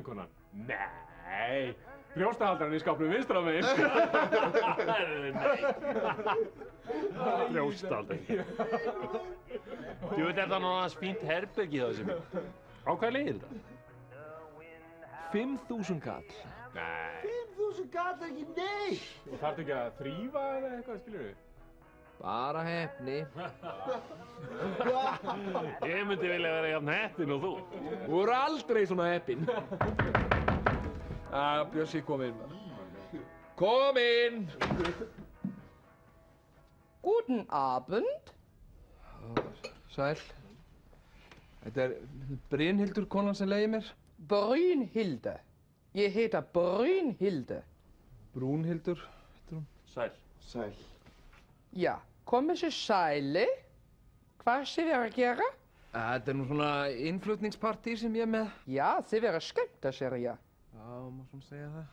barnakonan. Nei, brjóstahaldarinn í skápnum vinstra megin. Brjóstahaldarinn. Þú veit, þetta nú aðeins fínt herbergi það sem er. Á hvað leiðir þetta? 5.000 kall. Nei. 5.000 kall ekki neitt! Þú þarft ekki að þrífa eða eitthvað, skilur við? Bara heppni. Ég myndi vilja vera jafn heppinn og þú. Þú voru aldrei svona heppinn. Bjössi, kom inn. Kom inn! Guten Abend. Sæl. Þetta er Brynhildur konan sem leiðir mér. Brynhilde. Ég heita Brynhilde. Brúnhildur, heitir hún. Sæl. Sæl. Ja, komið sér sæli. Hvað sé við að gera? Þetta er nú svona innflutningspartí sem ég er með. Ja, þið verður skemmta sér, ja. Já, má svona segja það.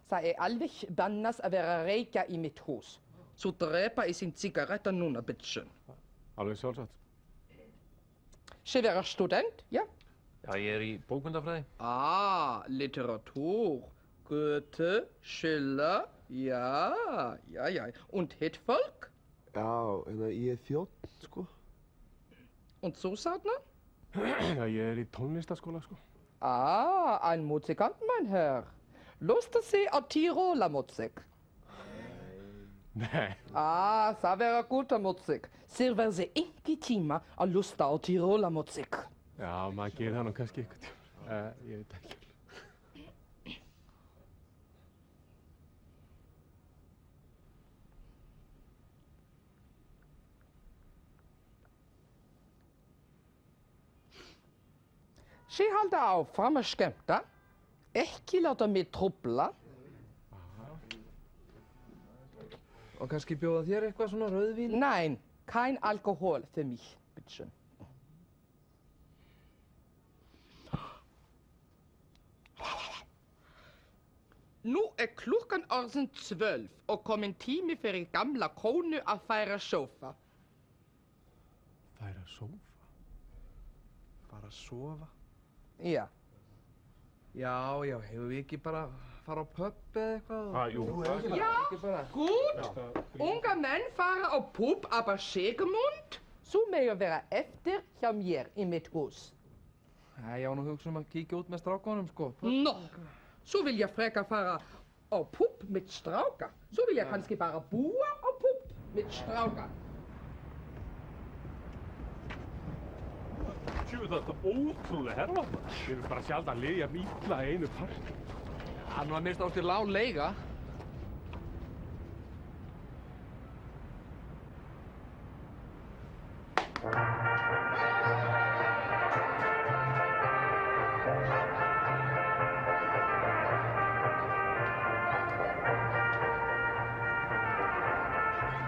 Það er alveg bannað að vera að reykja í mitt hús. Svo drepa ég sin cigaretta núna, bitteschön. Alveg sjálfsagt. Þið verður student, ja? Já, ég er í bókmyndafræði. Literatur. Goethe, Schiller, ja. Und hitt folk? Já, ég er þjónn, sko. Und þú, Sartner? Já, ég er í tónlistaskóla, sko. Ein Musikant, mein Herr. Lust að se á Tiroler Musik? Nei. Það verður góða musik. Þér verður ekki tíma að lusta á Tiroler Musik. Já, maður gerir það nú kannski eitthvað tíma. Ég veit ekki. Þið halda áfram að skemmta. Ekki láta mig trufla. Og kannski bjóða þér eitthvað svona rauðvín? Nein, kein Alkohol für mich, bitteschön. Nú er klukkan orðin 12 og kominn tími fyrir gamla konu að færa sófa. Færa sófa? Bara að sofa? Ja. Já, hefur við ekki bara fara á pub eða eitthvað? Jú. Ja, gut. Unga menn fara á pub, aber Segemund. Þú megir vera eftir hjá mér í mitt hús. Ég á nú hugsa að kíkja út með strákunum, sko. Nå, så vil jeg frekar fara á pub með stráka. Svo vil ég kannski bara búa á pub með stráka. Sjú, þetta er ótrúlega herfa. Ég vil bara sjaldan liðja illa í einu part. Nú að mista á til lág leiga.